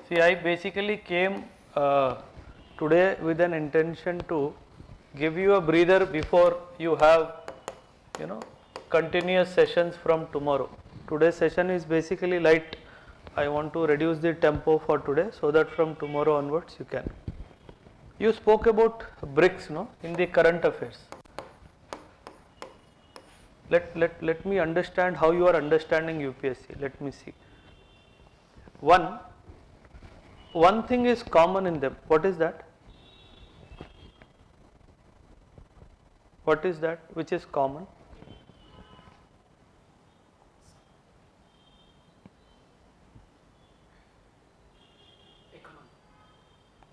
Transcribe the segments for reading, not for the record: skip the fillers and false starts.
See, I basically came today with an intention to give you a breather before you have, continuous sessions from tomorrow. Today's session is basically light. I want to reduce the tempo for today so that from tomorrow onwards you can. You spoke about BRICS, no, in the current affairs. Let me understand how you are understanding UPSC. Let me see. One thing is common in them. What is that? What is that which is common?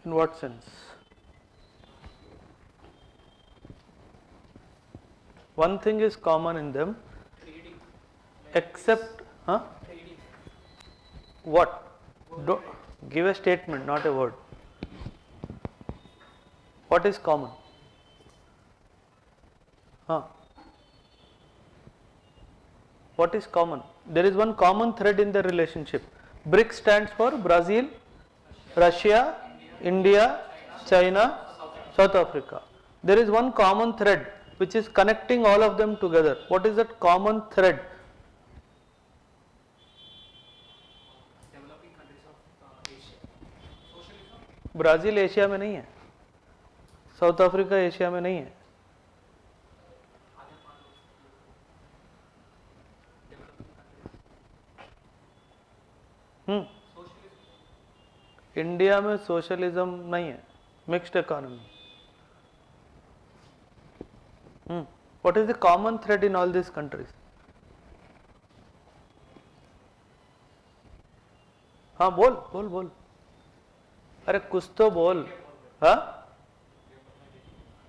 In what sense? One thing is common in them, except, what? Give a statement, not a word. What is common? What is common? There is one common thread in the relationship. BRICS stands for Brazil, Russia, India, China, South Africa. There is one common thread which is connecting all of them together. What is that common thread? Developing countries of Asia. Socialism. Brazil Asia में नहीं है, south Africa Asia में नहीं है. India में socialism नहीं है, mixed economy. What is the common thread in all these countries? हाँ बोल. अरे कुछ तो बोल. हाँ,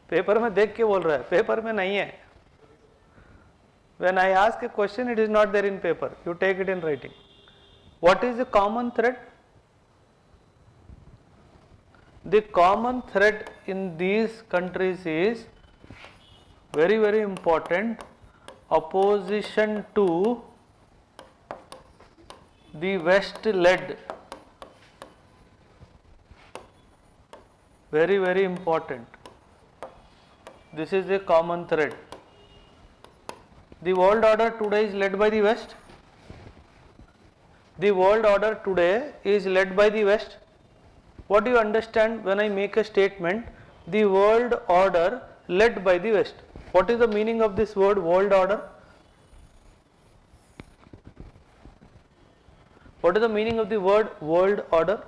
पेपर में देख के बोल रहा है, पेपर में नहीं है. When I ask a question, it is not there in paper. You take it in writing. What is the common thread? The common thread in these countries is very, very important, opposition to the West led. Very, very important. This is the common thread. The world order today is led by the West. The world order today is led by the West. What do you understand when I make a statement, the world order led by the West? What is the meaning of this word world order? What is the meaning of the word world order?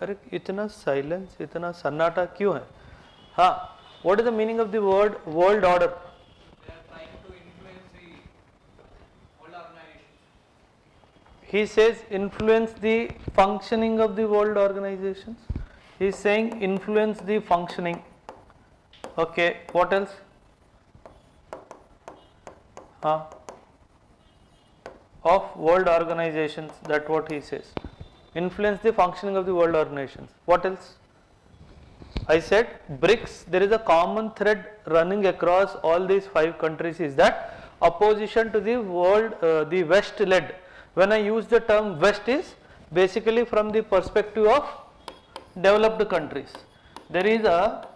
अरे इतना silence, इतना सन्नाटा क्यों है? हाँ, what is the meaning of the word world order? They are trying to influence the world organizations. He says influence the functioning of the world organizations. He is saying influence the functioning. Okay, what else? Of world organizations, that's what he says. Influence the functioning of the world organizations. What else? I said BRICS, there is a common thread running across all these 5 countries is that opposition to the world, the West led. When I use the term West is basically from the perspective of developed countries. There is a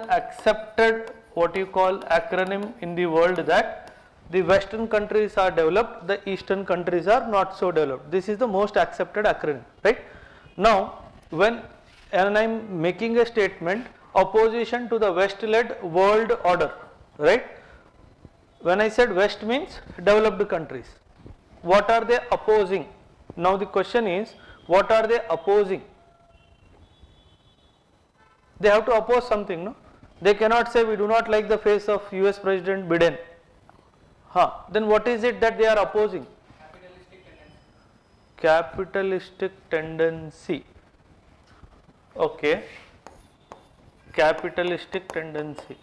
accepted what you call acronym in the world that the Western countries are developed, the Eastern countries are not so developed. This is the most accepted acronym, right? Now, when I am making a statement, opposition to the West-led world order, right? When I said West means developed countries. What are they opposing? Now the question is, what are they opposing? They have to oppose something, no? They cannot say we do not like the face of US President Biden. Then what is it that they are opposing? Capitalistic tendency. Okay. Capitalistic tendency.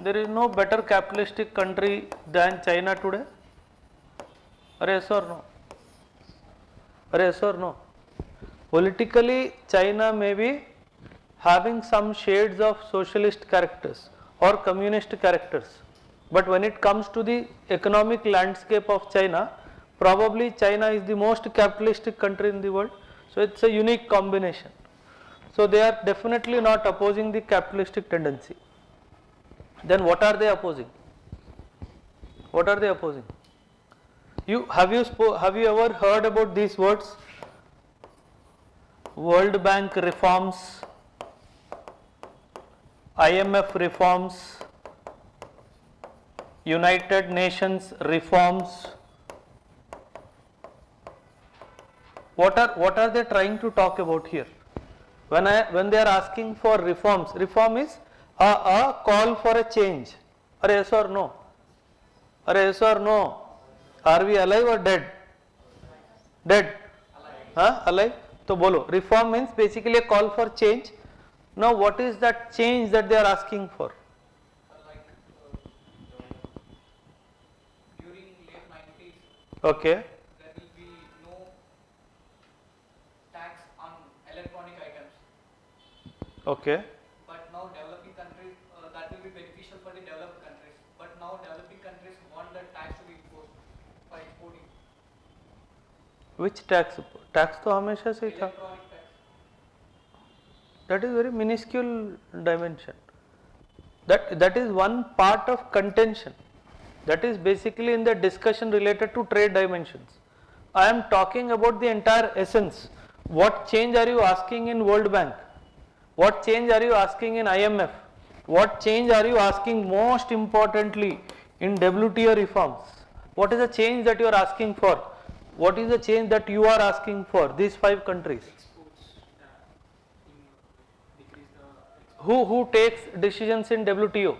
There is no better capitalistic country than China today. Yes or no? Yes or no? Politically, China may be having some shades of socialist characters or communist characters. But when it comes to the economic landscape of China, probably China is the most capitalistic country in the world. So it's a unique combination. So they are definitely not opposing the capitalistic tendency. Then what are they opposing? What are they opposing? Have you ever heard about these words? World Bank reforms, IMF reforms, United Nations reforms. What are they trying to talk about here? When they are asking for reforms, reform is a call for a change. Are yes or no? Are yes or no? Are we alive or dead? Dead? Alive. Alive? So bolo. Reform means basically a call for change. Now what is that change that they are asking for? Like during late 90s, Okay. there will be no tax on electronic items. Okay. But now developing countries, that will be beneficial for the developed countries. But now developing countries want that tax to be imposed for exporting. Which tax? Tax तो हमेशा से ही था. Electronic tax. That is very minuscule dimension. That is one part of contention. That is basically in the discussion related to trade dimensions. I am talking about the entire essence. What change are you asking in World Bank? What change are you asking in IMF? What change are you asking most importantly in WTO reforms? What is the change that you are asking for? What is the change that you are asking for? These 5 countries. Who takes decisions in WTO?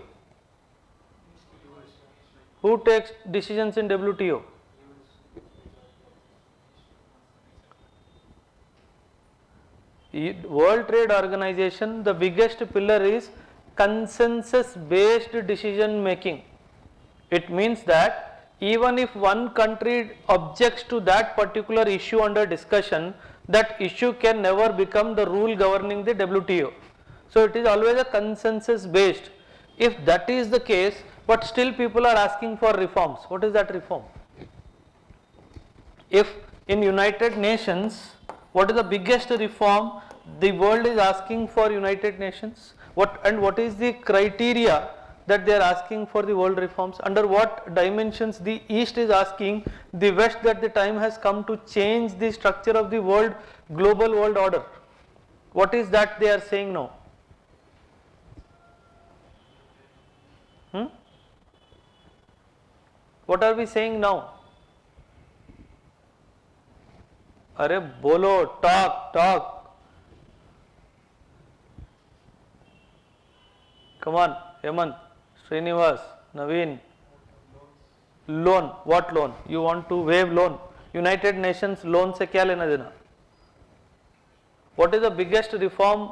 Who takes decisions in WTO? World Trade Organization, the biggest pillar is consensus based decision making. It means that even if one country objects to that particular issue under discussion, that issue can never become the rule governing the WTO. So it is always a consensus based. If that is the case, but still people are asking for reforms, what is that reform? If in United Nations, what is the biggest reform the world is asking for United Nations? What is the criteria that they are asking for the world reforms? Under what dimensions the East is asking the West that the time has come to change the structure of the world, global world order? What is that they are saying now? What are we saying now? अरे बोलो, talk. Come on, Hemant, Srinivas, Naveen. Loan, what loan? You want to waive loan? United Nations loan से क्या लेना देना? What is the biggest reform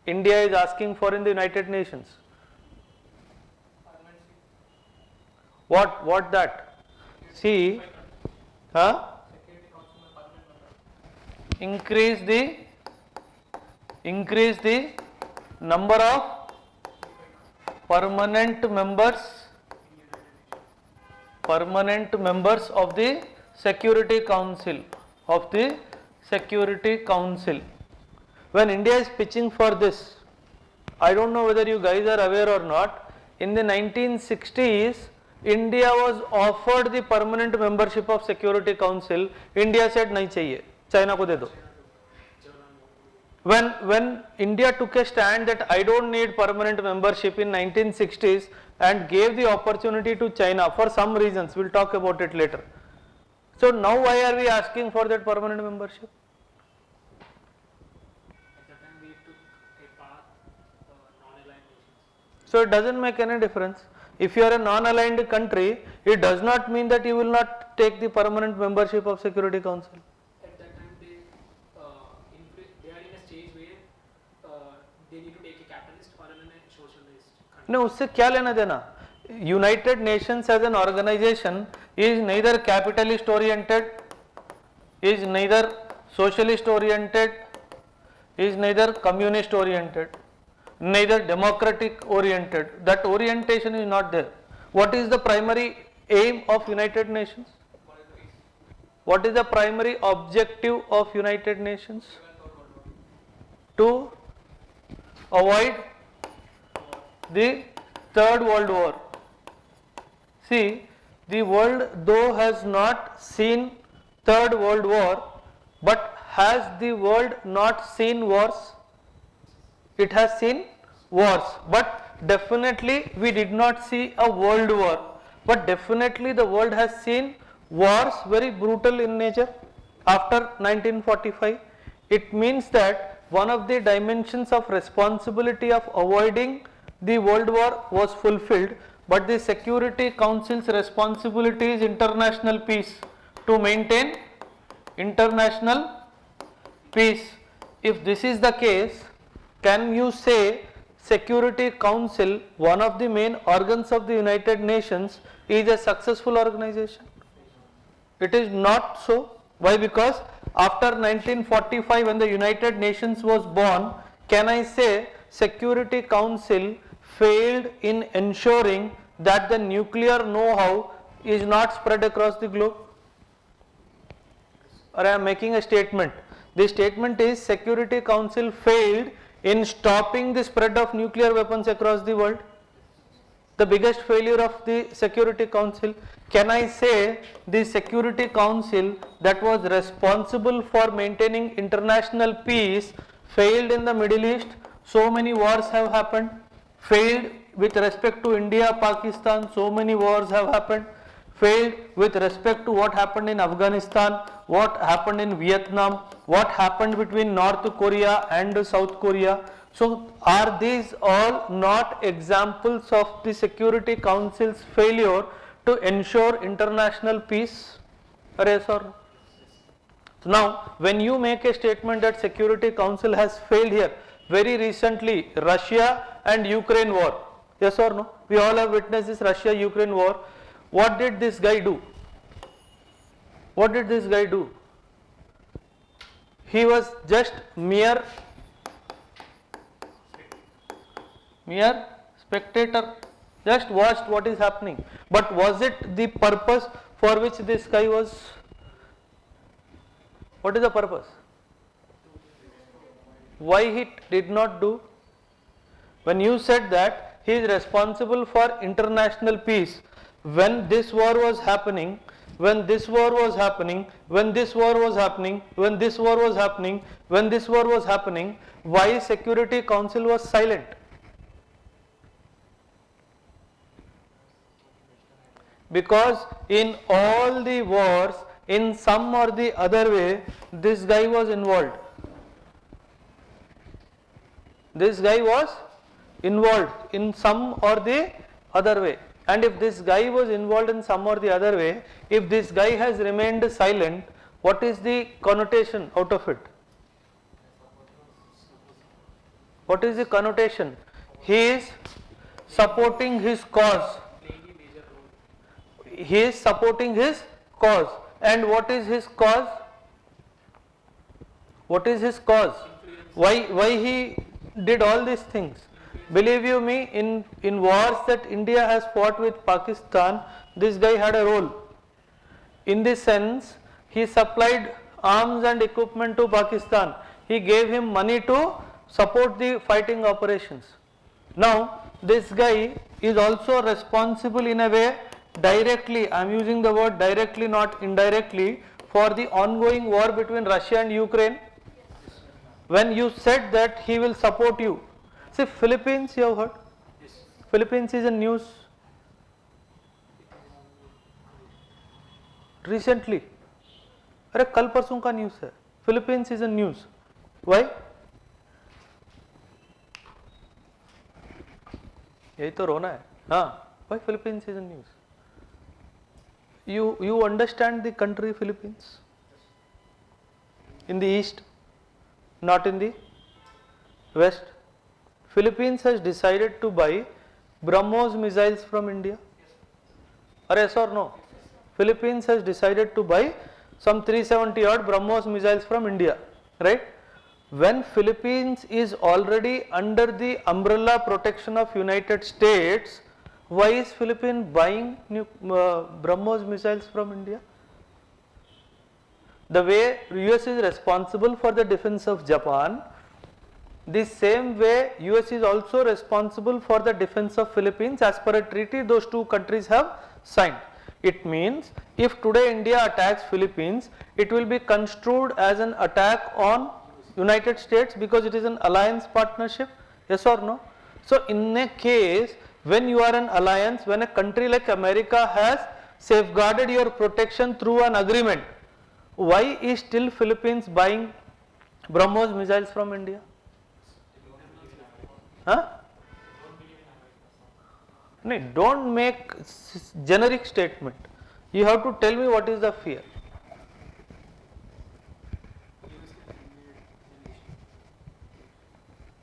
India is asking for in the United Nations? What that? See, increase the number of permanent members of the Security Council, When India is pitching for this, I don't know whether you guys are aware or not, in the 1960s India was offered the permanent membership of Security Council. India said नहीं चाहिए, China को दे दो. When India took a stand that I don't need permanent membership in 1960s and gave the opportunity to China for some reasons, we'll talk about it later. So now why are we asking for that permanent membership? At that time we took a path non-aligned nations. So it doesn't make any difference. If you are a non-aligned country, it does not mean that you will not take the permanent membership of Security Council. At that time they are in a stage where they need to take a capitalist or a socialist country. No, उससे क्या लेना देना? United Nations as an organization is neither capitalist oriented, is neither socialist oriented, is neither communist oriented, neither democratic oriented. That orientation is not there. What is the primary aim of United Nations? What is the peace? What is the primary objective of United Nations? Prevent third world war. To avoid the Third World War. See, the world though has not seen Third World War, but has the world not seen wars? It has seen wars, but definitely we did not see a world war, but definitely the world has seen wars very brutal in nature after 1945. It means that one of the dimensions of responsibility of avoiding the world war was fulfilled, but the Security Council's responsibility is international peace, to maintain international peace. If this is the case, can you say Security Council, one of the main organs of the United Nations, is a successful organization? It is not so. Why? Because after 1945, when the United Nations was born, can I say Security Council failed in ensuring that the nuclear know-how is not spread across the globe? Or I am making a statement. The statement is Security Council failed in stopping the spread of nuclear weapons across the world. The biggest failure of the Security Council. Can I say the Security Council that was responsible for maintaining international peace failed in the Middle East? So many wars have happened. Failed with respect to India, Pakistan, so many wars have happened. Failed with respect to what happened in Afghanistan, what happened in Vietnam, what happened between North Korea and South Korea. So are these all not examples of the Security Council's failure to ensure international peace? Yes or no? So now when you make a statement that Security Council has failed here, very recently Russia and Ukraine war, yes or no? We all have witnessed this Russia-Ukraine war. What did this guy do? What did this guy do? He was just mere spectator, just watched what is happening. But was it the purpose for which this guy was? What is the purpose? Why he did not do? When you said that he is responsible for international peace, when this war was happening, when this war was happening, when this war was happening, when this war was happening, when this war was happening, why Security Council was silent? Because in all the wars, in some or the other way, this guy was involved. This guy was involved in some or the other way. And if this guy was involved in some or the other way, if this guy has remained silent, what is the connotation out of it? What is the connotation? He is supporting his cause. He is supporting his cause. And what is his cause? What is his cause? Why he did all these things? Believe you me, in wars that India has fought with Pakistan, this guy had a role. In this sense, he supplied arms and equipment to Pakistan. He gave him money to support the fighting operations. Now, this guy is also responsible in a way directly, I am using the word directly, not indirectly, for the ongoing war between Russia and Ukraine. When you said that he will support you, see Philippines, you have heard? Yes. Philippines is in news recently. अरे कल परसों का news है. Philippines is in news. Why? यही तो रोना है. हाँ. Why Philippines is in news? You understand the country Philippines? In the east, not in the west. Philippines has decided to buy BrahMos missiles from India. Or yes or no? Philippines has decided to buy some 370 odd BrahMos missiles from India, right? When Philippines is already under the umbrella protection of United States, Why is Philippines buying BrahMos missiles from India? The way US is responsible for the defense of Japan, the same way US is also responsible for the defense of Philippines as per a treaty those two countries have signed. It means if today India attacks Philippines, it will be construed as an attack on United States because it is an alliance partnership, yes or no? So in a case when you are an alliance, when a country like America has safeguarded your protection through an agreement, why is still Philippines buying BrahMos missiles from India? Huh? No, don't make generic statement. You have to tell me what is the fear.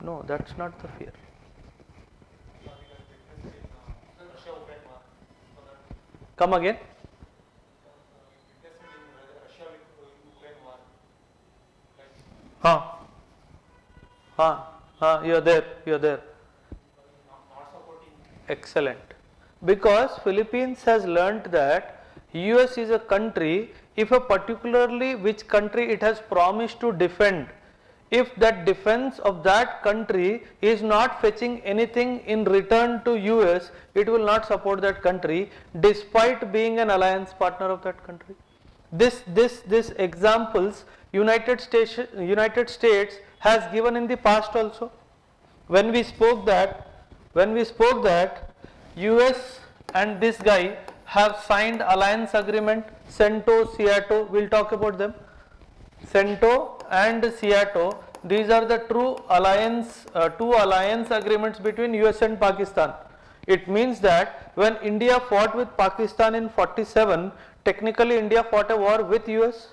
No, that's not the fear. Come again. You're there. Excellent. Because Philippines has learnt that US is a country, if a particularly which country it has promised to defend, if that defense of that country is not fetching anything in return to US, it will not support that country despite being an alliance partner of that country. This examples United States has given in the past also. When we spoke that US and this guy have signed alliance agreement, CENTO, SEATO, we'll talk about them. CENTO and SEATO, these are the two alliance agreements between US and Pakistan. It means that when India fought with Pakistan in 47, technically India fought a war with US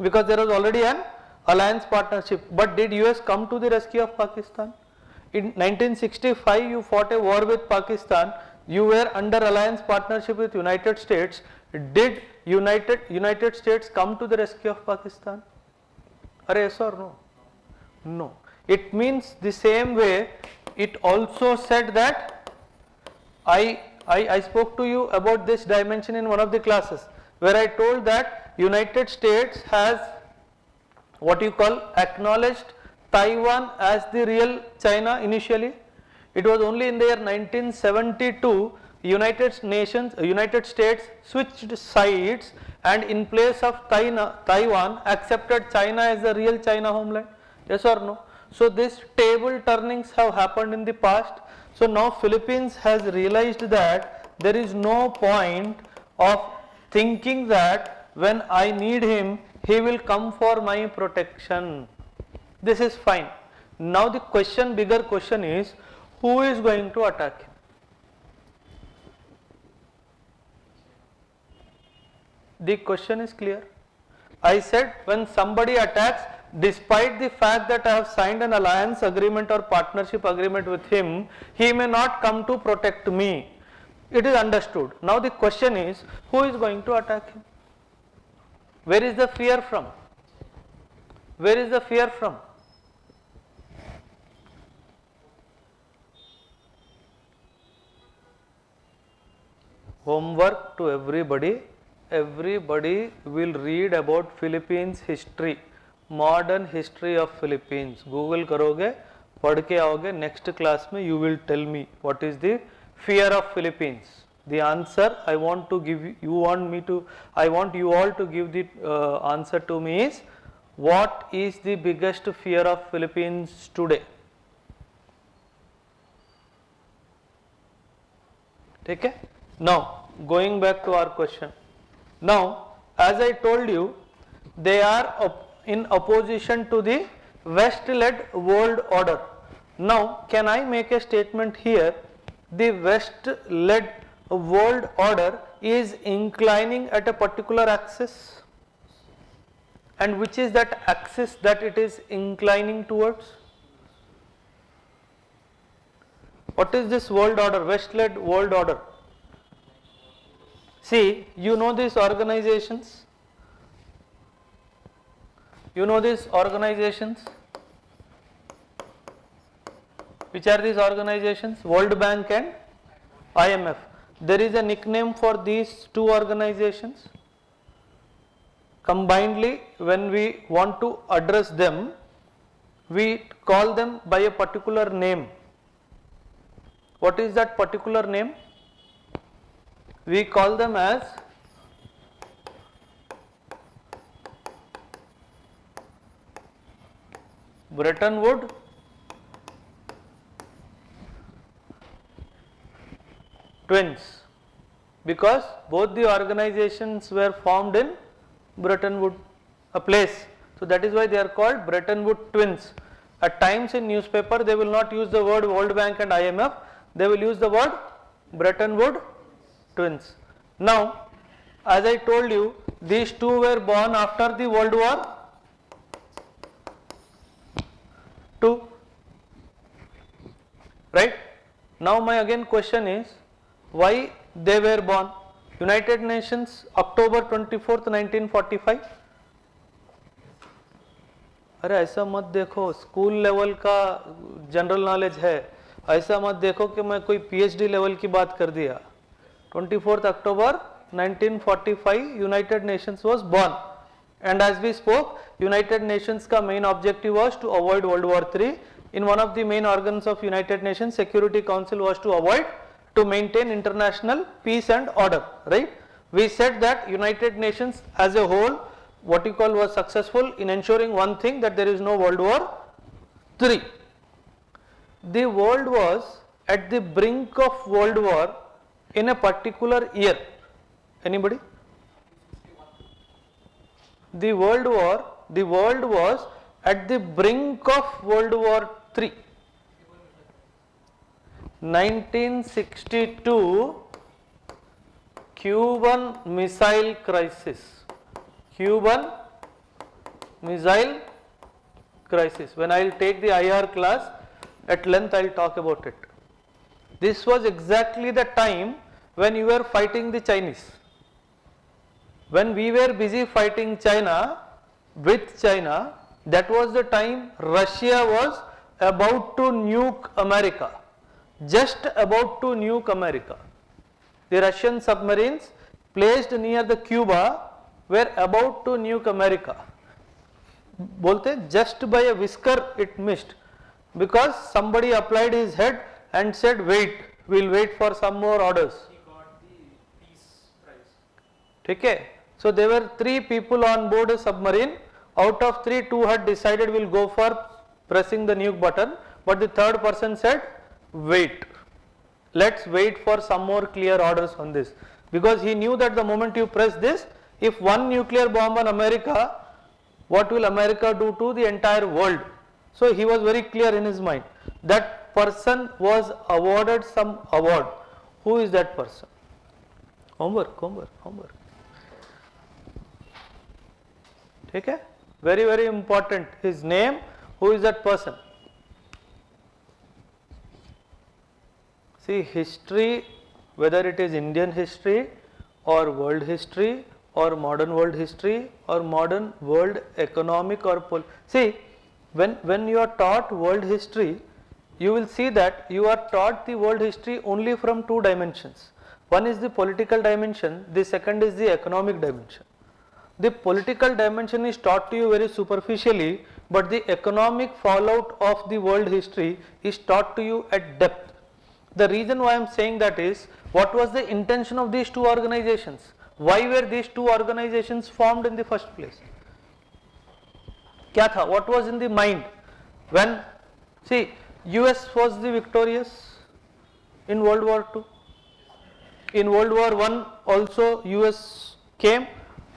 because there was already an alliance partnership. But did US come to the rescue of Pakistan? In 1965 you fought a war with Pakistan, you were under alliance partnership with United States. Did United States come to the rescue of Pakistan? Yes or no? No. It means the same way it also said that I spoke to you about this dimension in one of the classes where I told that United States has what you call acknowledged Taiwan as the real China initially. It was only in the year 1972 United States switched sides and in place of Taiwan accepted China as the real China homeland. Yes or no? So these table turnings have happened in the past. So now Philippines has realized that there is no point of thinking that when I need him, he will come for my protection. This is fine. Now the bigger question is, who is going to attack him? The question is clear. I said when somebody attacks, despite the fact that I have signed an alliance agreement or partnership agreement with him, he may not come to protect me. It is understood. Now the question is, who is going to attack him? Where is the fear from? Where is the fear from? Homework to everybody. Everybody will read about Philippines history, modern history of Philippines. Google करोगे, पढ़ के आओगे, next class में you will tell me what is the fear of Philippines. The answer I want you all to give the answer to me is, what is the biggest fear of Philippines today? Okay? Now going back to our question. Now as I told you, they are in opposition to the West-led world order. Now can I make a statement here? The West-led world order is inclining at a particular axis, and which is that axis that it is inclining towards? What is this world order, West-led world order? See, you know these organizations? You know these organizations? Which are these organizations? World Bank and IMF. there is a nickname for these two organizations? Combinedly, when we want to address them, we call them by a particular name. What is that particular name? We call them as Bretton Woods twins, because both the organizations were formed in Bretton Woods, a place. So that is why they are called Bretton Woods twins. At times in newspaper they will not use the word World Bank and IMF, they will use the word Bretton Woods twins. Now, as I told you, these two were born after the World War II, right? Now my again question is, why they were born? United Nations, October 24th 1945. अरे ऐसा मत देखो, school level का general knowledge है, ऐसा मत देखो कि मैं कोई PhD लेवल की बात कर दिया. 24th October 1945 United Nations was born, and as we spoke, United Nations का main objective was to avoid World War III. In one of the main organs of United Nations, Security Council was to maintain international peace and order, right? We said that United Nations as a whole, what you call, was successful in ensuring one thing, that there is no World War III. The world was at the brink of World War in a particular year. Anybody? The world was at the brink of World War III. 1962 Cuban Missile Crisis. Cuban Missile Crisis. When I will take the IR class, at length I will talk about it. This was exactly the time when you were fighting the Chinese. When we were busy fighting China, with China, that was the time Russia was about to nuke America. Just about to nuke America. The Russian submarines placed near the Cuba were about to nuke America. Bolte, just by a whisker it missed, because somebody applied his head and said, wait, we will wait for some more orders. He got the peace prize. Okay. So there were 3 people on board a submarine. Out of 3, 2 had decided we will go for pressing the nuke button, but the third person said, wait, let's wait for some more clear orders on this, because he knew that the moment you press this, if one nuclear bomb on America, what will America do to the entire world? So he was very clear in his mind. That person was awarded some award. Who is that person? Homework. Okay? Very, very important. His name, who is that person? See, history, whether it is Indian history or world history or modern world history or modern world economic or see, when you are taught world history, you will see that you are taught the world history only from 2 dimensions. One is the political dimension, the second is the economic dimension. The political dimension is taught to you very superficially, but the economic fallout of the world history is taught to you at depth. The reason why I am saying that is, what was the intention of these 2 organizations? Why were these 2 organizations formed in the first place? Kya tha? What was in the mind? When, see, US was the victorious in World War II. In World War I also US came,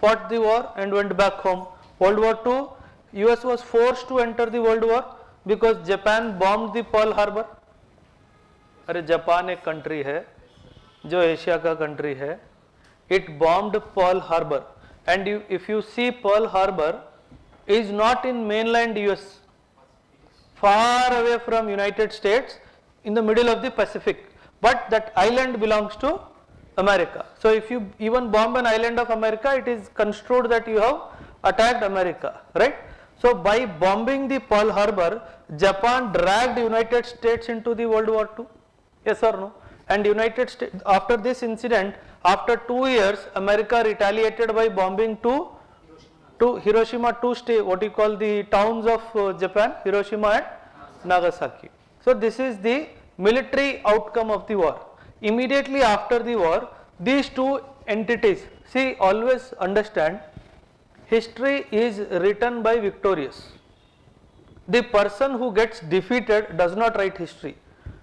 fought the war and went back home. World War II, US was forced to enter the World War because Japan bombed the Pearl Harbor. अरे Japan एक country है जो Asia का country है. It bombed Pearl Harbor, and if you see, Pearl Harbor is not in mainland US, far away from United States in the middle of the Pacific, but that island belongs to America. So if you even bomb an island of America, it is construed that you have attacked America, right? So by bombing the Pearl Harbor, Japan dragged United States into the World War II. Yes or no? and United States, after this incident, after 2 years, America retaliated by bombing to Hiroshima, two state, what you call the towns of Japan, Hiroshima and Nagasaki. So this is the military outcome of the war. Immediately after the war, these two entities, see, always understand, history is written by victorious. The person who gets defeated does not write history.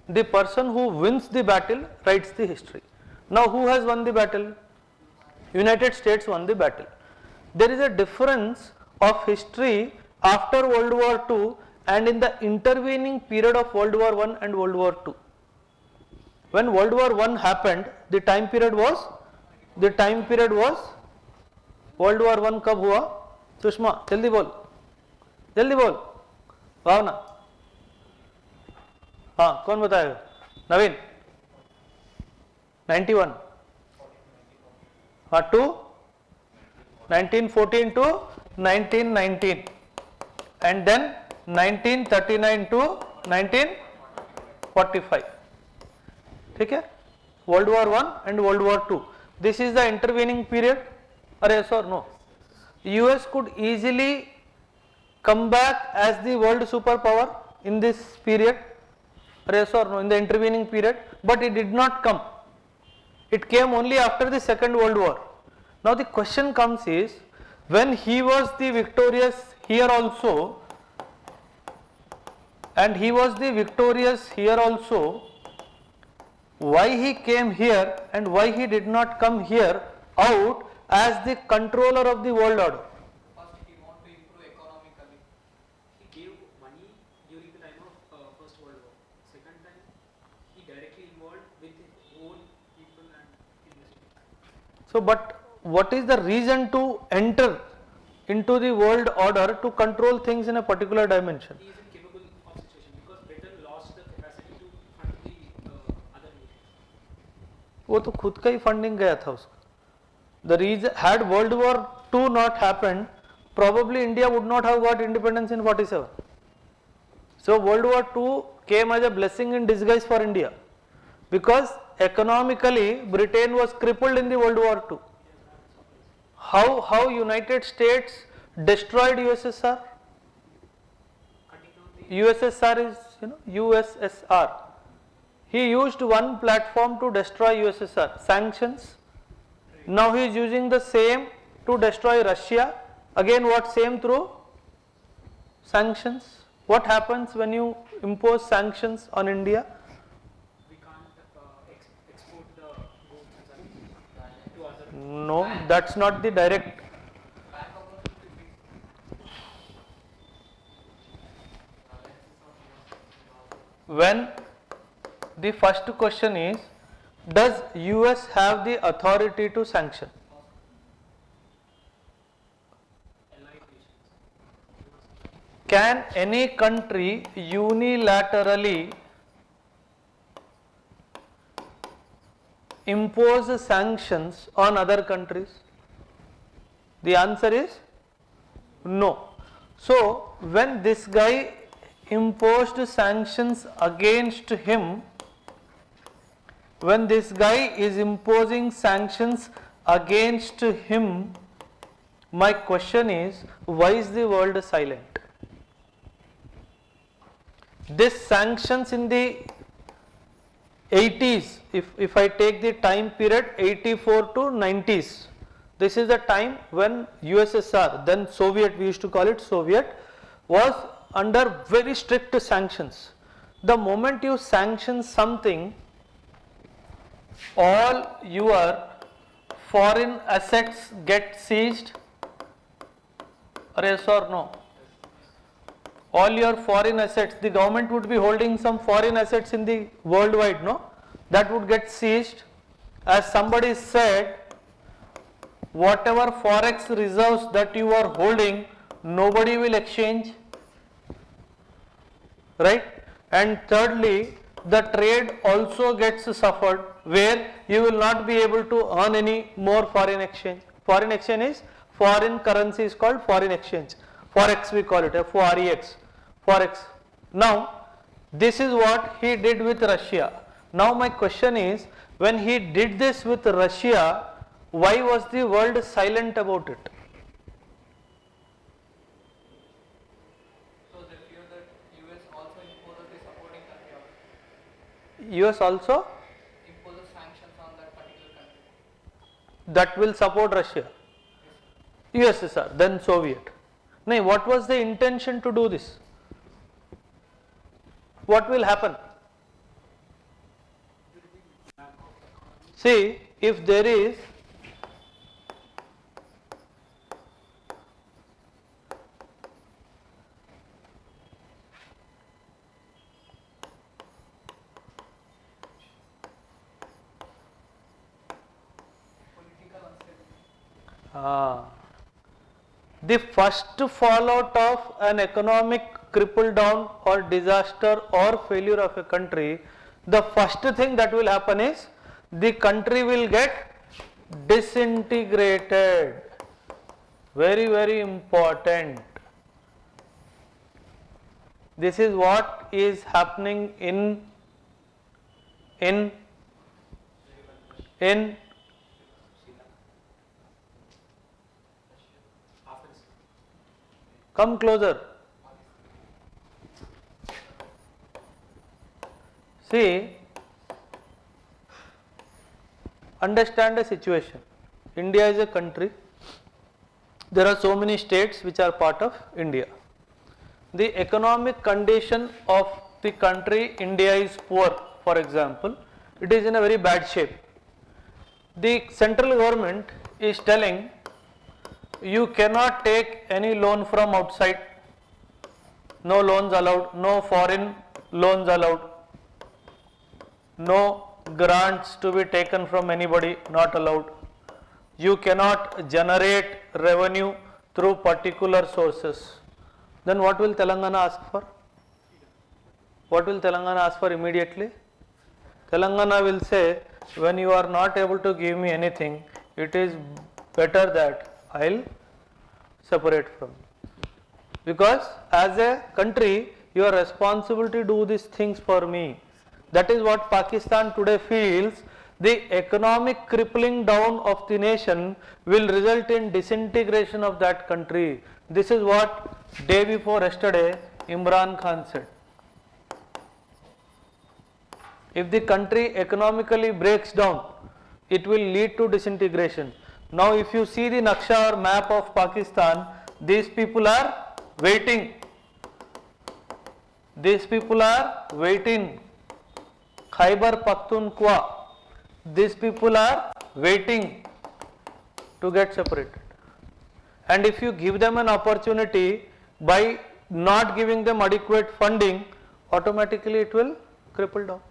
The person who wins the battle writes the history. Now who has won the battle? United States won the battle. There is a difference of history after World War II and in the intervening period of World War I and World War II. When World War I happened, the time period was World War I कब हुआ? सुषमा जल्दी बोल भावना, हाँ कौन बताएगा? नवीन 91, हाँ to 1914 to 1919 and then 1939 to 1945. ठीक है, World War I and World War II. This is the intervening period. Or yes or no? US could easily come back as the world superpower in this period. Or yes or no? In the intervening period, but it did not come. It came only after the Second World War. Now the question comes is, when he was the victorious here also, and he was the victorious here also, why he came here and why he did not come here out as the controller of the world order? First, he want to improve economically. He gave money during the time of First World War. Second time, he directly involved with his own people and industry. So, but what is the reason to enter into the world order to control things in a particular dimension? He is incapable of situation because Britain lost the capacity to fund the other nations. वो तो खुद का ही funding गया था उसका. The reason, had World War II not happened, probably India would not have got independence in 47. So World War II came as a blessing in disguise for India, because economically Britain was crippled in the World War II. How United States destroyed USSR? USSR is, USSR. He used one platform to destroy USSR, sanctions. Now he is using the same to destroy Russia. Again what, same through sanctions. What happens when you impose sanctions on India? We can't export the goods and services to other. No, that's not the direct. When the first question is, does US have the authority to sanction? Allied nations. Can any country unilaterally impose sanctions on other countries? The answer is no. So when this guy imposed sanctions against him, when this guy is imposing sanctions against him, my question is, why is the world silent? This sanctions in the 80s, if I take the time period 84 to 90s, this is the time when USSR, then Soviet, we used to call it Soviet, was under very strict sanctions. The moment you sanction something, all your foreign assets get seized, yes or no? All your foreign assets, the government would be holding some foreign assets in the worldwide, no? That would get seized. As somebody said, whatever forex reserves that you are holding, nobody will exchange, right? And thirdly, the trade also gets suffered, where you will not be able to earn any more foreign exchange. Foreign exchange is, foreign currency is called foreign exchange. Forex we call it, F-O-R-E-X, forex. Now, this is what he did with Russia. Now my question is, when he did this with Russia, why was the world silent about it? So they fear that US also imposes the supporting country out, US also imposes sanctions on that particular country. that will support Russia. USSR, then Soviet. No, what was the intention to do this? What will happen? See, if there is Political unstability. The first fallout of an economic cripple down or disaster or failure of a country, the first thing that will happen is the country will get disintegrated. Very, very important. This is what is happening in come closer. See, understand the situation. India is a country. There are so many states which are part of India. The economic condition of the country India is poor, for example, it is in a very bad shape. The central government is telling you cannot take any loan from outside, no loans allowed, no foreign loans allowed, no grants to be taken from anybody, not allowed. You cannot generate revenue through particular sources. Then what will Telangana ask for? What will Telangana ask for immediately? Telangana will say, when you are not able to give me anything, it is better that I'll separate from you. Because as a country, you are responsible to do these things for me. That is what Pakistan today feels. The economic crippling down of the nation will result in disintegration of that country. This is what day before yesterday Imran Khan said. If the country economically breaks down, it will lead to disintegration. Now if you see the Naksha or map of Pakistan, these people are waiting. These people are waiting. Khyber Pakhtunkhwa, these people are waiting to get separated. And if you give them an opportunity by not giving them adequate funding, automatically it will cripple down.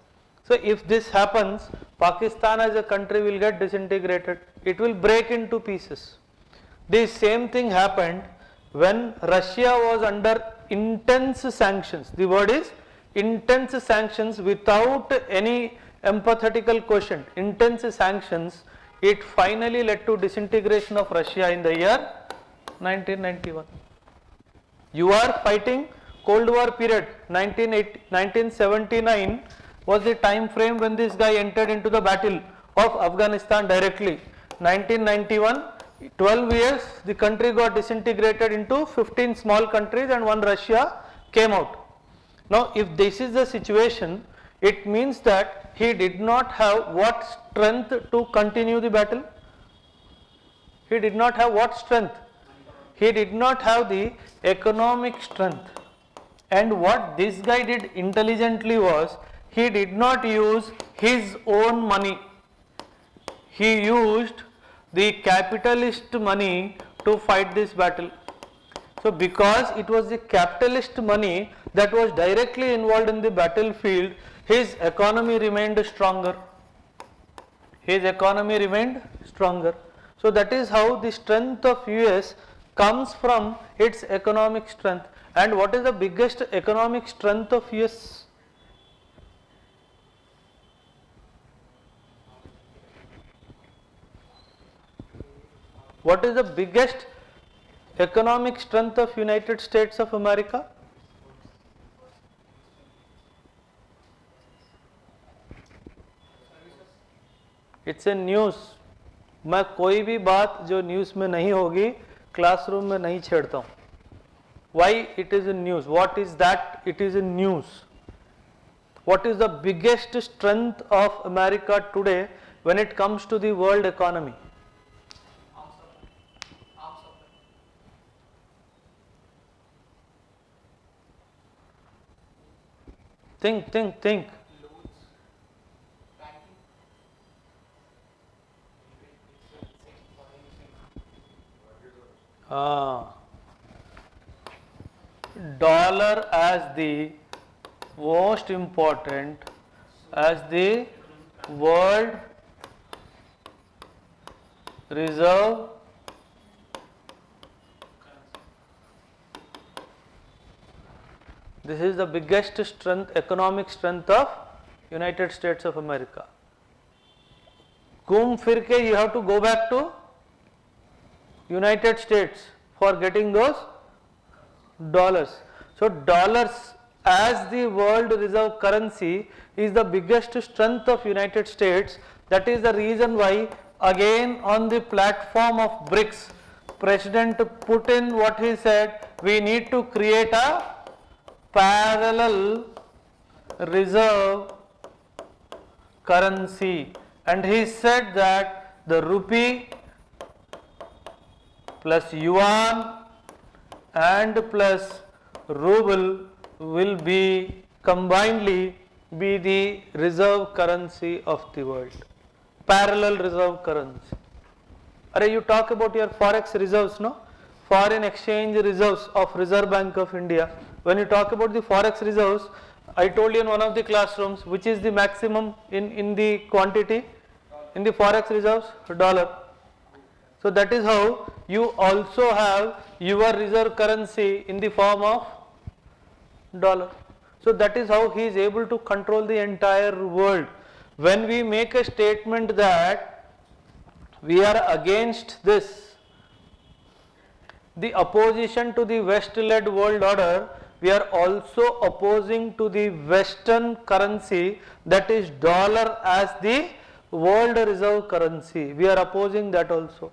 So if this happens, Pakistan as a country will get disintegrated. It will break into pieces. The same thing happened when Russia was under intense sanctions. The word is intense sanctions without any empathetical quotient. Intense sanctions, it finally led to disintegration of Russia in the year 1991. You are fighting Cold War period. 1979 was the time frame when this guy entered into the battle of Afghanistan directly. 1991, 12 years, the country got disintegrated into 15 small countries and one Russia came out. Now if this is the situation, it means that he did not have what strength to continue the battle? He did not have what strength? He did not have the economic strength. And what this guy did intelligently was, he did not use his own money. He used the capitalist money to fight this battle. So because it was the capitalist money that was directly involved in the battlefield, his economy remained stronger. His economy remained stronger. So that is how the strength of US comes from its economic strength. And what is the biggest economic strength of US? What is the biggest economic strength of United States of America? It's a news. मैं कोई भी बात जो news में नहीं होगी classroom में नहीं छेड़ता हूँ. Why it is in news? What is that? It is in news. What is the biggest strength of America today when it comes to the world economy? Arms supply. Arms supply. Think. Loans. Banking. Dollar as the most important, as the world reserve this is the biggest strength, economic strength of United States of America. घूम फिर के you have to go back to United States for getting those dollars. So dollars as the world reserve currency is the biggest strength of United States. That is the reason why again on the platform of BRICS, President put in what he said, we need to create a parallel reserve currency, and he said that the rupee plus yuan and plus ruble will be combinedly be the reserve currency of the world. Parallel reserve currency. Arey, you talk about your forex reserves, no? Foreign exchange reserves of Reserve Bank of India. When you talk about the forex reserves, I told you in one of the classrooms, which is the maximum in the quantity in the forex reserves? Dollar. So that is how you also have your reserve currency in the form of dollar. So that is how he is able to control the entire world. When we make a statement that we are against this, the opposition to the West-led world order, we are also opposing to the Western currency, that is dollar as the world reserve currency. We are opposing that also.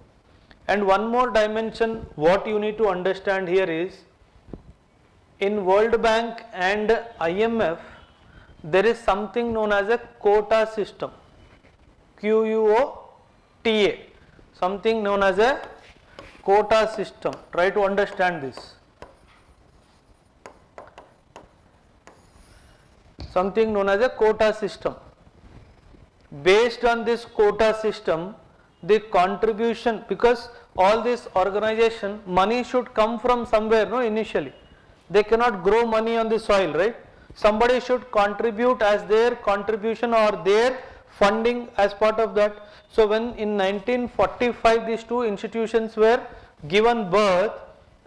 And one more dimension what you need to understand here is, in World Bank and IMF there is something known as a quota system, QUOTA, something known as a quota system. Try to understand this. Something known as a quota system. Based on this quota system, the contribution, because all this organization, money should come from somewhere, no, initially. They cannot grow money on the soil, right? Somebody should contribute as their contribution or their funding as part of that. So when in 1945 these two institutions were given birth,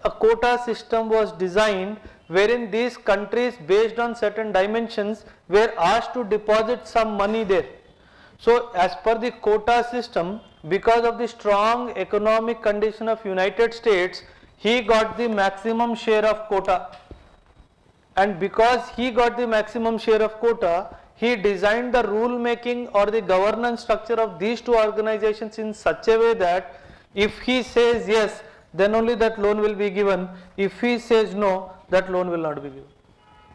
a quota system was designed wherein these countries based on certain dimensions were asked to deposit some money there. So as per the quota system, because of the strong economic condition of United States, he got the maximum share of quota, and because he got the maximum share of quota, he designed the rule making or the governance structure of these two organizations in such a way that if he says yes, then only that loan will be given. If he says no, that loan will not be given,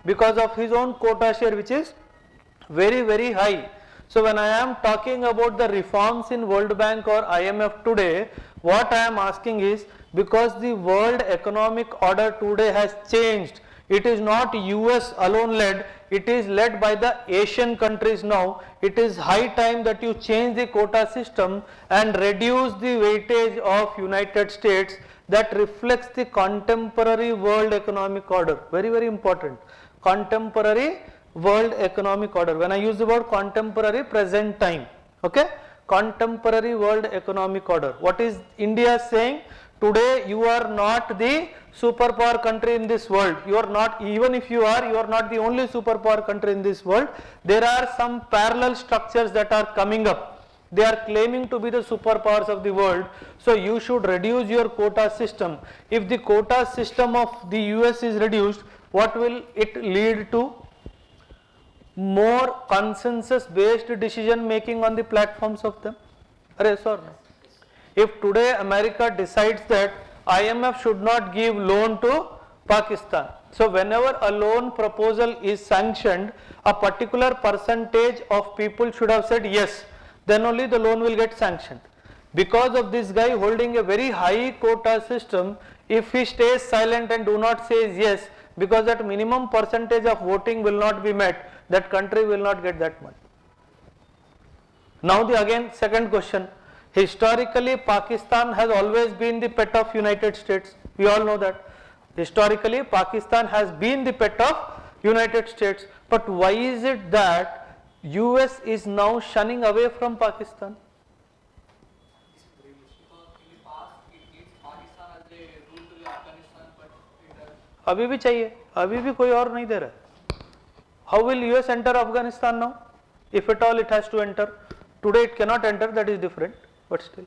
because of his own quota share, which is very, very high. So when I am talking about the reforms in World Bank or IMF today, what I am asking is, because the world economic order today has changed, it is not US alone led, it is led by the Asian countries now. It is high time that you change the quota system and reduce the weightage of United States that reflects the contemporary world economic order. Very, very important. Contemporary world economic order. When I use the word contemporary, present time, okay, contemporary world economic order. What is India saying? Today you are not the superpower country in this world. You are not, even if you are not the only superpower country in this world. There are some parallel structures that are coming up. They are claiming to be the superpowers of the world. So you should reduce your quota system. If the quota system of the US is reduced, what will it lead to? more consensus based decision making on the platforms of them? Yes or no? If today America decides that IMF should not give loan to Pakistan, so whenever a loan proposal is sanctioned, a particular percentage of people should have said yes, then only the loan will get sanctioned. Because of this guy holding a very high quota system, if he stays silent and do not say yes, because that minimum percentage of voting will not be met, that country will not get that money. Now the again second question, historically Pakistan has always been the pet of United States, we all know that. Historically Pakistan has been the pet of United States, but why is it that US is now shunning away from Pakistan? Because in the past it gives Pakistan as a rule to the Afghanistan, but it does. अभी भी चाहिए, अभी भी कोई और नहीं दे रहा है. How will US enter Afghanistan now? If at all it has to enter. Today it cannot enter, that is different, but still.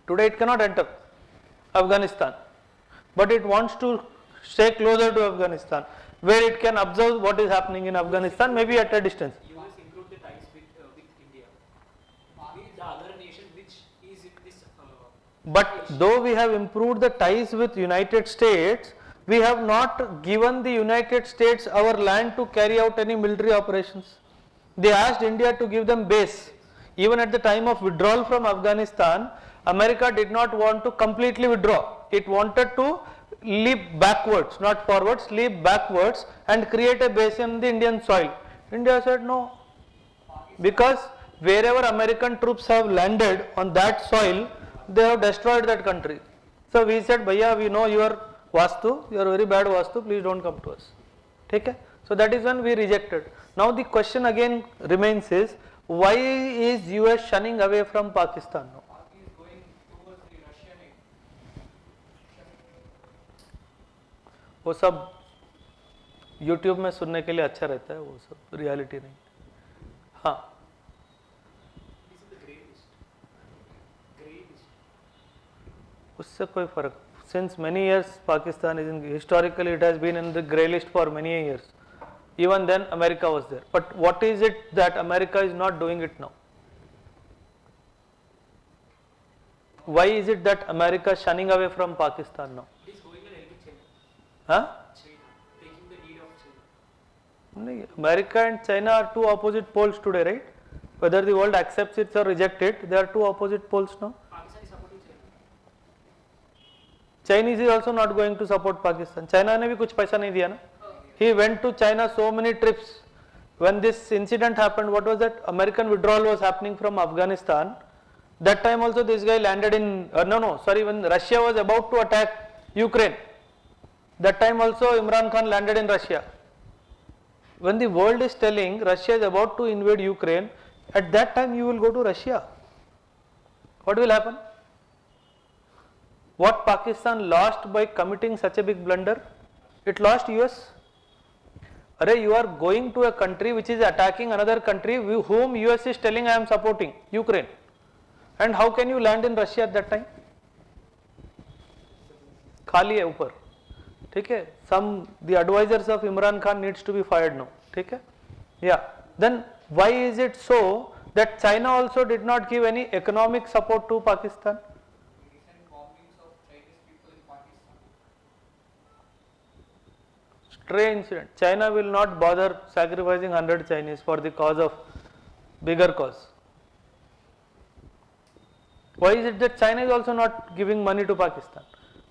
Today it cannot enter Afghanistan, but it wants to stay closer to Afghanistan, where it can observe what is happening in Afghanistan, maybe at a distance. US improved the ties with India. With the other nation which is in this. But though we have improved the ties with United States, we have not given the United States our land to carry out any military operations. They asked India to give them base. Even at the time of withdrawal from Afghanistan, America did not want to completely withdraw. It wanted to leap backwards, not forwards, leap backwards and create a base in the Indian soil. India said no, because wherever American troops have landed on that soil, they have destroyed that country. So we said, Bhaiya, we know your Vastu, you are very bad Vastu, please don't come to us. Okay? So that is when we rejected. Now the question again remains is, why is US shunning away from Pakistan now? Pakistan is going towards the Russian aid. वो सब YouTube में सुनने के लिए अच्छा रहता है, वो सब रियलिटी नहीं. हाँ. This is the grey list. Grey list. उससे कोई फर्क. Since many years Pakistan is in, historically it has been in the grey list for many years. Even then America was there. But what is it that America is not doing it now? Why is it that America is shunning away from Pakistan now? It is going in helping China. Huh? China. Taking the lead of China. नहीं, America and China are two opposite poles today, right? Whether the world accepts it or rejects it, they are two opposite poles now. Pakistan is supporting China. Chinese is also not going to support Pakistan. China ने भी कुछ पैसा नहीं दिया ना. He went to China so many trips. When this incident happened, what was that? American withdrawal was happening from Afghanistan. That time also this guy landed in, when Russia was about to attack Ukraine. That time also Imran Khan landed in Russia. When the world is telling Russia is about to invade Ukraine, at that time you will go to Russia. What will happen? What Pakistan lost by committing such a big blunder? It lost US. Array, you are going to a country which is attacking another country whom US is telling I am supporting, Ukraine. And how can you land in Russia at that time? खाली है ऊपर. ठीक है? The advisors of Imran Khan needs to be fired now. ठीक है? Yeah. Then why is it so that China also did not give any economic support to Pakistan? Recent bombings of Chinese people in Pakistan. Stray incident. China will not bother sacrificing 100 Chinese for the cause of bigger cause. Why is it that China is also not giving money to Pakistan?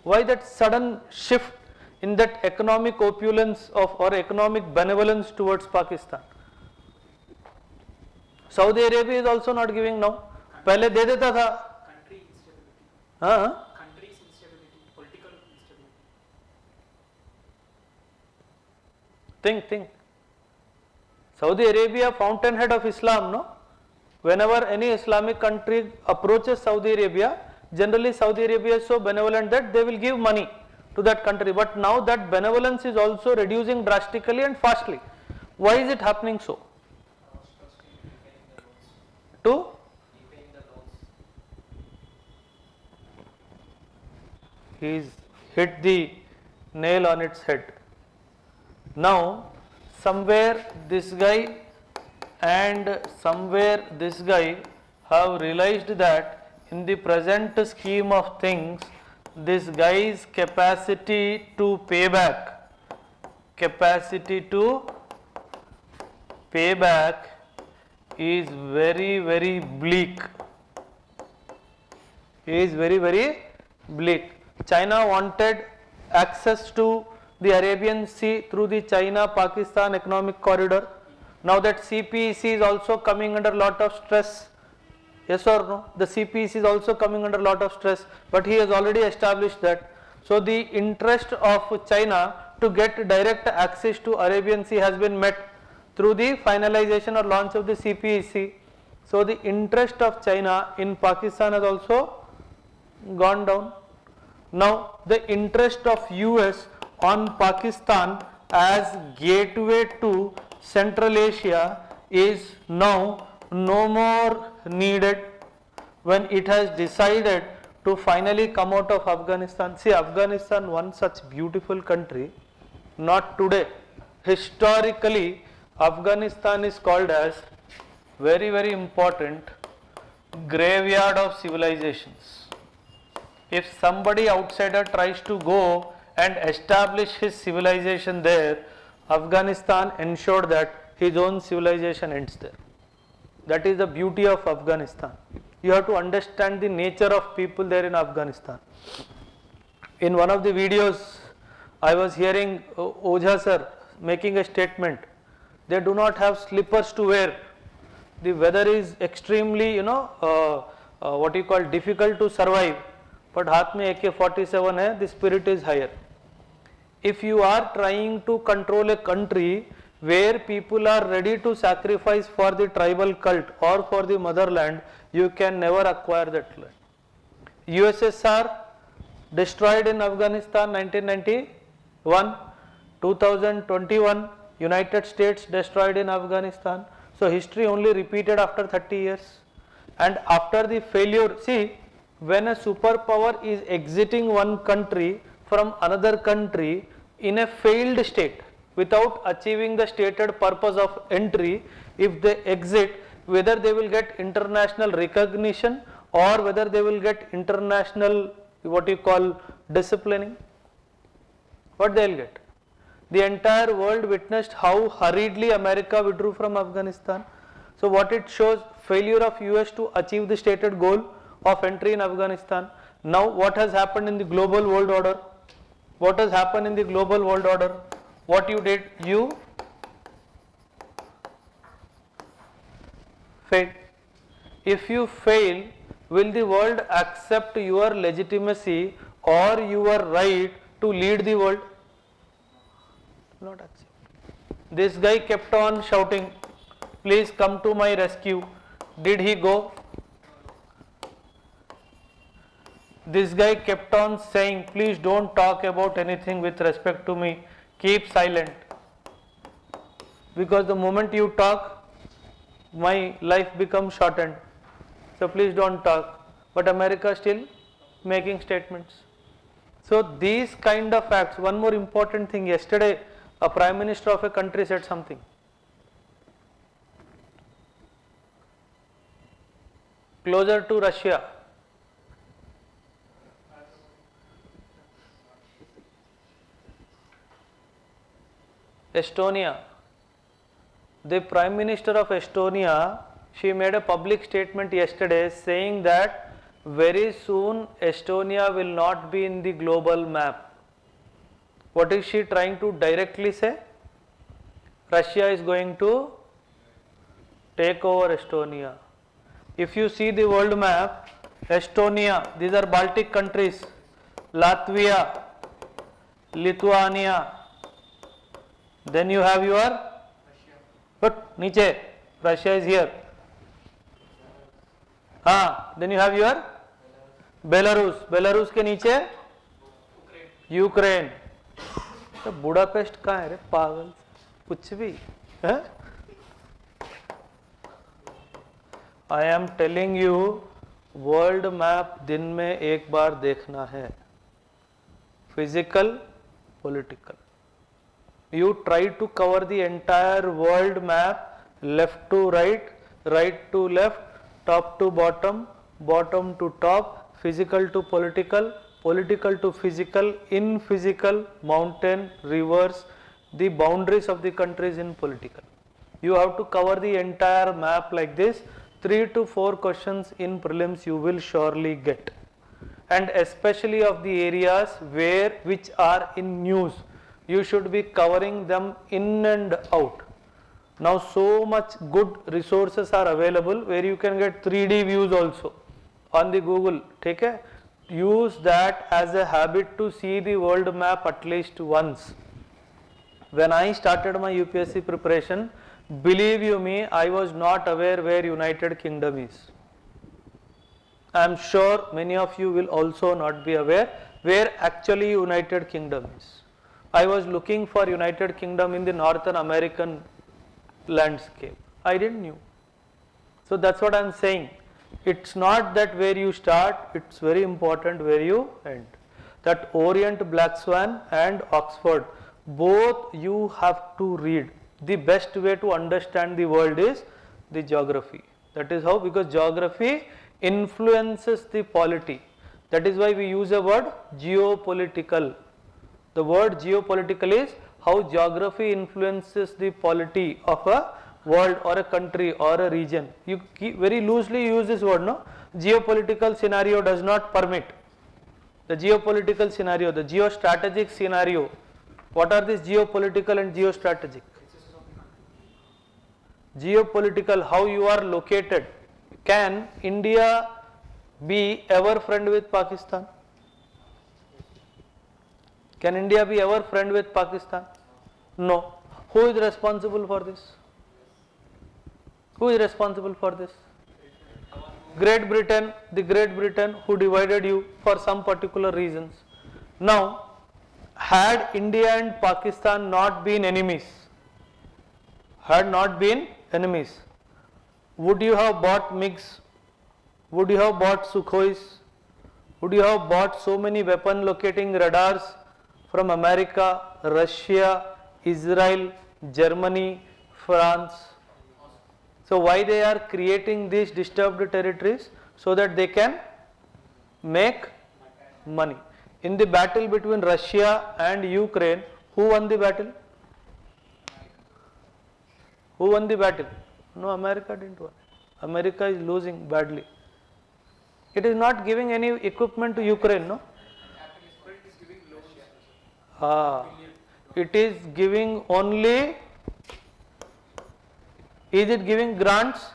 Why that sudden shift in that economic opulence of or economic benevolence towards Pakistan? Saudi Arabia is also not giving now. पहले दे देता था. Country instability. हाँ. Country's instability. Political instability. Think. Saudi Arabia, fountainhead of Islam, no? Whenever any Islamic country approaches Saudi Arabia, generally Saudi Arabia is so benevolent that they will give money to that country. But now that benevolence is also reducing drastically and fastly. Why is it happening so? To? hit the nail on its head. Now somewhere this guy and somewhere this guy have realized that in the present scheme of things, this guy's capacity to pay back is very bleak. China wanted access to the Arabian Sea through the China-Pakistan economic corridor. Now that CPEC is also coming under lot of stress. Yes or no? The CPEC is also coming under lot of stress, but he has already established that. So the interest of China to get direct access to Arabian Sea has been met through the finalization or launch of the CPEC. So the interest of China in Pakistan has also gone down. Now the interest of US on Pakistan as gateway to Central Asia is now no more needed when it has decided to finally come out of Afghanistan. See, Afghanistan, one such beautiful country, not today. Historically, Afghanistan is called as very important graveyard of civilizations. If somebody outsider tries to go and establish his civilization there, Afghanistan ensured that his own civilization ends there. That is the beauty of Afghanistan. You have to understand the nature of people there in Afghanistan. In one of the videos, I was hearing Ojha sir making a statement. They do not have slippers to wear. The weather is extremely, difficult to survive. But हाथ में AK-47 है, the spirit is higher. If you are trying to control a country where people are ready to sacrifice for the tribal cult or for the motherland, you can never acquire that land. USSR destroyed in Afghanistan 1991, 2021 United States destroyed in Afghanistan. So history only repeated after 30 years. And after the failure, see, when a superpower is exiting one country from another country in a failed state without achieving the stated purpose of entry, if they exit, whether they will get international recognition or whether they will get international disciplining, what they will get. The entire world witnessed how hurriedly America withdrew from Afghanistan. So what it shows, failure of US to achieve the stated goal of entry in Afghanistan. Now what has happened in the global world order? What has happened in the global world order? What you did? You failed. If you fail, will the world accept your legitimacy or your right to lead the world? Not accept. This guy kept on shouting, please come to my rescue. Did he go? This guy kept on saying, please don't talk about anything with respect to me. Keep silent. Because the moment you talk, my life becomes shortened. So please don't talk. But America still making statements. So these kind of acts. One more important thing. Yesterday, a prime minister of a country said something. Closer to Russia. Estonia. The Prime Minister of Estonia, she made a public statement yesterday saying that very soon Estonia will not be in the global map. What is she trying to directly say? Russia is going to take over Estonia. If you see the world map, Estonia, these are Baltic countries, Latvia, Lithuania, then you have your but niche, Russia is here. Then you have your Belarus. Belarus के नीचे Ukraine. तो Budapest कहाँ है रे पागल कुछ भी है? I am telling you, world map दिन में एक बार देखना है, physical, political. You try to cover the entire world map, left to right, right to left, top to bottom, bottom to top, physical to political, political to physical, in physical, mountain, rivers, the boundaries of the countries in political. You have to cover the entire map like this. 3 to 4 questions in prelims you will surely get, and especially of the areas which are in news, you should be covering them in and out. Now so much good resources are available where you can get 3D views also on the Google. Take a use that as a habit to see the world map at least once. When I started my UPSC preparation, believe you me, I was not aware where United Kingdom is. I am sure many of you will also not be aware where actually United Kingdom is. I was looking for United Kingdom in the Northern American landscape. I didn't knew. So that's what I am saying. It's not that where you start, it's very important where you end. That Orient Black Swan and Oxford, both you have to read. The best way to understand the world is the geography. That is how, because geography influences the polity. That is why we use a word geopolitical. The word geopolitical is how geography influences the polity of a world or a country or a region. You very loosely use this word, no? Geopolitical scenario does not permit. The geopolitical scenario, the geostrategic scenario. What are these geopolitical and geostrategic? Geopolitical, how you are located. Can India be ever friend with Pakistan? Can India be ever friend with Pakistan? No. Who is responsible for this? Who is responsible for this? Great Britain, the Great Britain who divided you for some particular reasons. Now, had India and Pakistan not been enemies, would you have bought MiGs? Would you have bought Sukhois? Would you have bought so many weapon locating radars from America, Russia, Israel, Germany, France? So why they are creating these disturbed territories? So that they can make money. In the battle between Russia and Ukraine, who won the battle? Who won the battle? No, America didn't win. America is losing badly. It is not giving any equipment to Ukraine, no? It is giving only. Is it giving grants?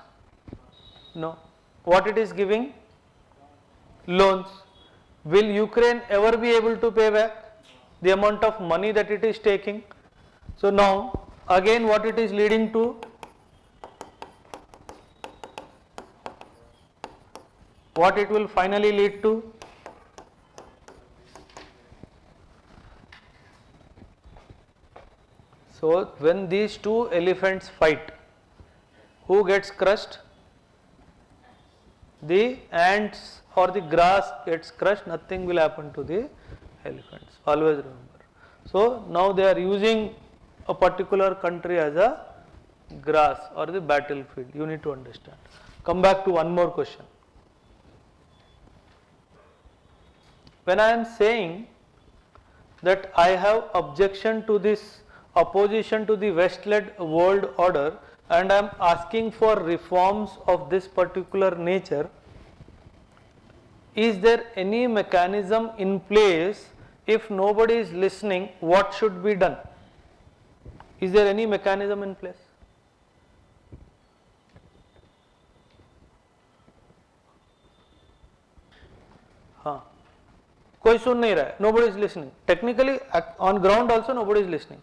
No. What it is giving? Loans. Will Ukraine ever be able to pay back the amount of money that it is taking? So now, again what it is leading to? What it will finally lead to? So when these two elephants fight, who gets crushed? The ants or the grass gets crushed, nothing will happen to the elephants. Always remember. So now they are using a particular country as a grass or the battlefield. You need to understand. Come back to one more question. When I am saying that I have objection to this opposition to the West-led world order and I am asking for reforms of this particular nature, is there any mechanism in place? If nobody is listening, what should be done? Is there any mechanism in place? कोई सुन नहीं रहा है, nobody is listening. Technically on ground also nobody is listening.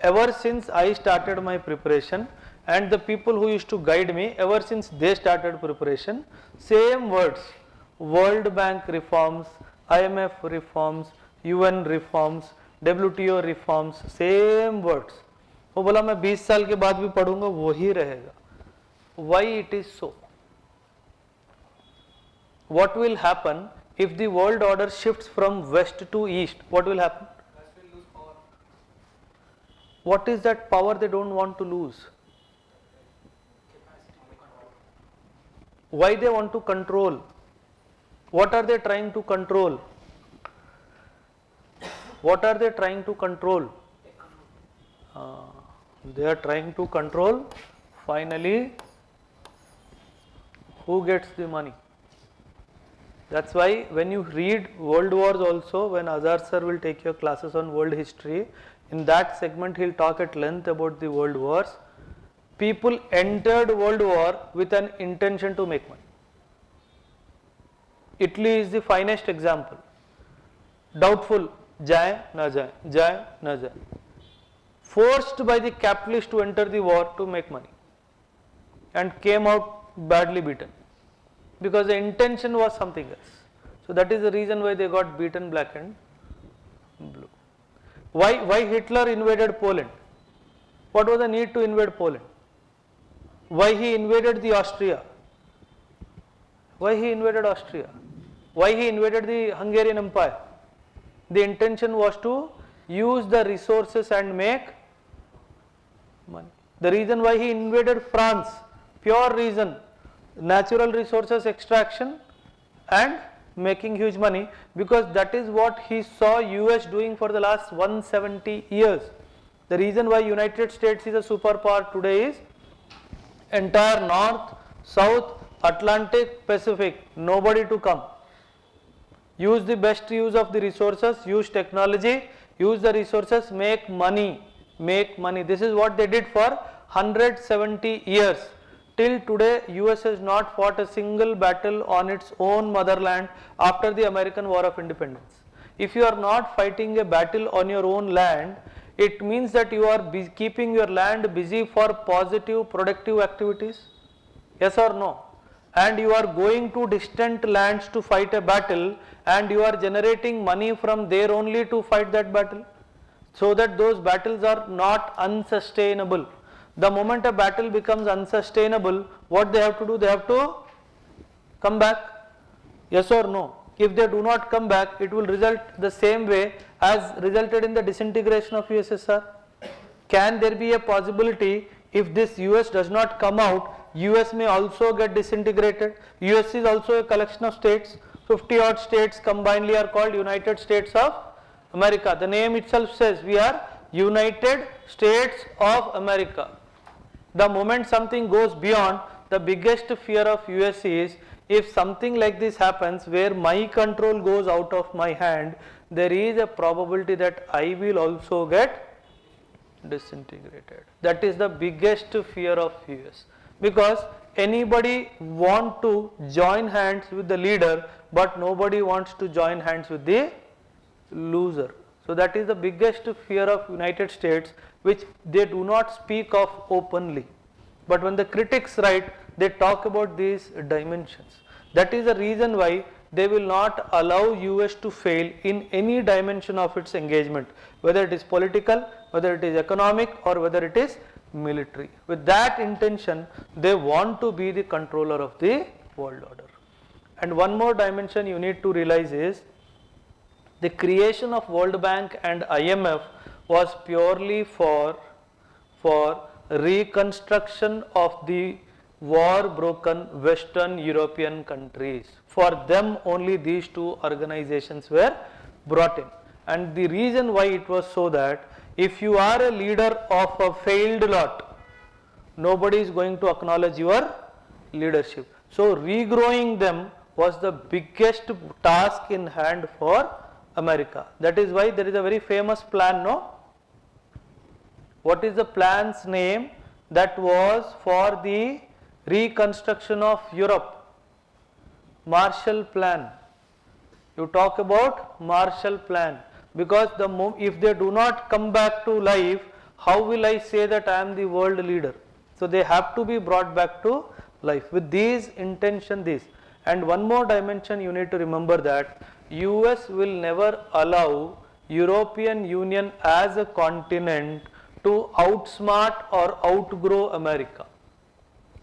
Ever since I started my preparation and the people who used to guide me, ever since they started preparation, same words, World Bank reforms, IMF reforms, UN reforms, WTO reforms, same words. वो बोला मैं 20 साल के बाद भी पढ़ूंगा वही रहेगा. Why it is so? What will happen If the world order shifts from west to east, what will happen? West will lose power. What is that power they don't want to lose? Why they want to control? What are they trying to control? What are they trying to control? They are trying to control, finally, who gets the money. That's why when you read world wars also, when Azhar sir will take your classes on world history, in that segment he will talk at length about the world wars. People entered world war with an intention to make money. Italy is the finest example. Doubtful, jaye na jaye, jaye na jaye. Forced by the capitalists to enter the war to make money, and came out badly beaten, because the intention was something else. So that is the reason why they got beaten black and blue. Why Hitler invaded Poland? What was the need to invade Poland? Why he invaded the Austria? Why he invaded Austria? Why he invaded the Hungarian Empire? The intention was to use the resources and make money. The reason why he invaded France, pure reason, natural resources extraction and making huge money, because that is what he saw US doing for the last 170 years. The reason why United States is a superpower today is entire North, South, Atlantic, Pacific, nobody to come. Use the best use of the resources, use technology, use the resources, make money, make money. This is what they did for 170 years. Till today, US has not fought a single battle on its own motherland after the American War of Independence. If you are not fighting a battle on your own land, it means that you are keeping your land busy for positive, productive activities. Yes or no? And you are going to distant lands to fight a battle, and you are generating money from there only to fight that battle, so that those battles are not unsustainable. The moment a battle becomes unsustainable, what they have to do? They have to come back. Yes or no? If they do not come back, it will result the same way as resulted in the disintegration of USSR. Can there be a possibility, if this US does not come out, US may also get disintegrated? US is also a collection of states. 50 odd states combinedly are called United States of America. The name itself says we are United States of America. The moment something goes beyond, the biggest fear of US is, if something like this happens where my control goes out of my hand, there is a probability that I will also get disintegrated. That is the biggest fear of US, because anybody want to join hands with the leader, but nobody wants to join hands with the loser. So that is the biggest fear of United States, which they do not speak of openly. But when the critics write, they talk about these dimensions. That is the reason why they will not allow US to fail in any dimension of its engagement, whether it is political, whether it is economic, or whether it is military. With that intention, they want to be the controller of the world order. And one more dimension you need to realize is, the creation of World Bank and IMF was purely for reconstruction of the war broken Western European countries. For them only these two organizations were brought in. And the reason why it was so that if you are a leader of a failed lot, nobody is going to acknowledge your leadership. So regrowing them was the biggest task in hand for America. That is why there is a very famous plan, no? What is the plan's name? That was for the reconstruction of Europe. Marshall Plan. You talk about Marshall Plan, because if they do not come back to life, how will I say that I am the world leader? So they have to be brought back to life. With these intention, this. And one more dimension you need to remember, that US will never allow European Union as a continent to outsmart or outgrow America.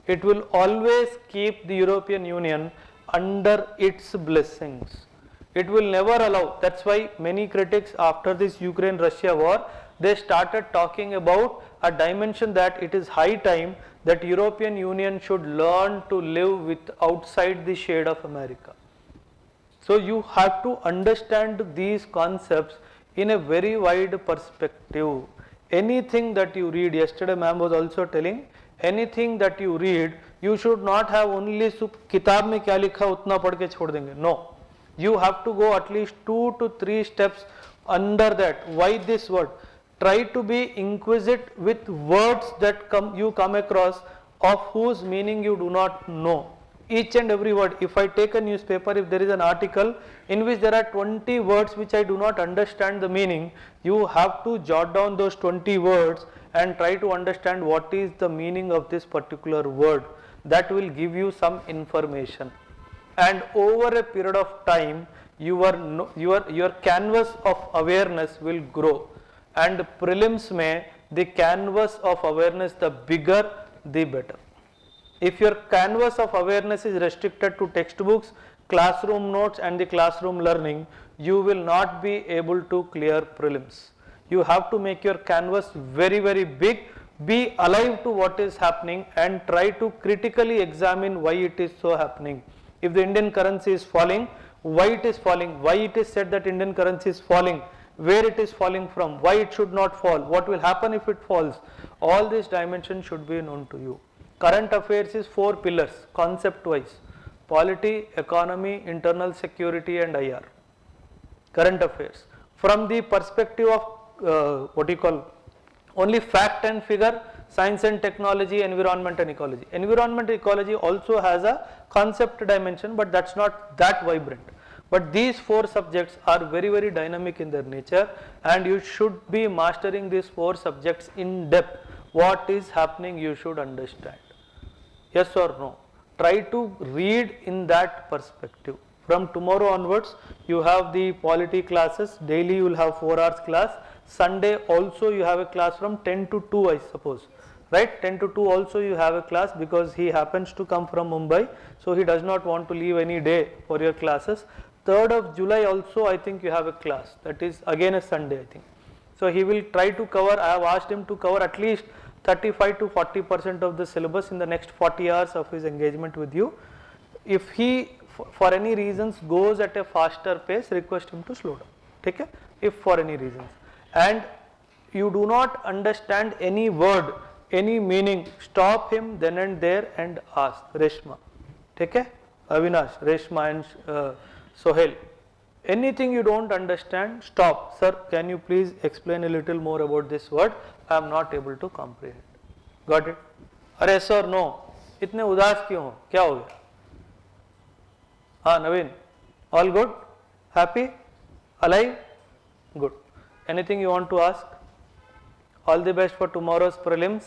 It will always keep the European Union under its blessings. It will never allow. That's why many critics after this Ukraine-Russia war, they started talking about a dimension that it is high time that European Union should learn to live with outside the shade of America. So you have to understand these concepts in a very wide perspective. Anything that you read, yesterday ma'am was also telling, anything that you read, you should not have only किताब में क्या लिखा उतना पढ़ के छोड़ देंगे. No, you have to go at least 2 to 3 steps under that. Why this word? Try to be inquisitive with words that you come across of whose meaning you do not know. Each and every word. If I take a newspaper, if there is an article in which there are 20 words which I do not understand the meaning, you have to jot down those 20 words and try to understand what is the meaning of this particular word. That will give you some information. And over a period of time, your canvas of awareness will grow. And prelims mein, the canvas of awareness, the bigger, the better. If your canvas of awareness is restricted to textbooks, classroom notes and the classroom learning, you will not be able to clear prelims. You have to make your canvas very, very big, be alive to what is happening and try to critically examine why it is so happening. If the Indian currency is falling, why it is falling, why it is said that Indian currency is falling, where it is falling from, why it should not fall, what will happen if it falls. All these dimensions should be known to you. Current affairs is 4 pillars, concept wise: polity, economy, internal security and IR. Current affairs. From the perspective of only fact and figure, science and technology, environment and ecology. Environment and ecology also has a concept dimension, but that's not that vibrant. But these 4 subjects are very, very dynamic in their nature, and you should be mastering these 4 subjects in depth. What is happening you should understand. Yes or no? Try to read in that perspective. From tomorrow onwards, you have the polity classes. Daily you will have 4 hours class. Sunday also you have a class from 10 to 2, I suppose. Right? 10 to 2 also you have a class, because he happens to come from Mumbai. So he does not want to leave any day for your classes. 3rd of July also I think you have a class. That is again a Sunday, I think. So he will try to cover, I have asked him to cover at least 35 to 40% of the syllabus in the next 40 hours of his engagement with you. If he for any reasons goes at a faster pace, request him to slow down. Take care? If for any reasons. And you do not understand any word, any meaning, stop him then and there and ask. Reshma. Take care? Avinash, Reshma and Sohail. Anything you don't understand, stop. Sir, can you please explain a little more about this word? I am not able to comprehend. Got it? अरे sir, no. इतने उदास क्यों हो? क्या हो गया? हाँ नवीन, all good? Happy? Alive? Good. Anything you want to ask? All the best for tomorrow's prelims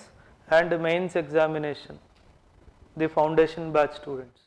and mains examination. The foundation batch students.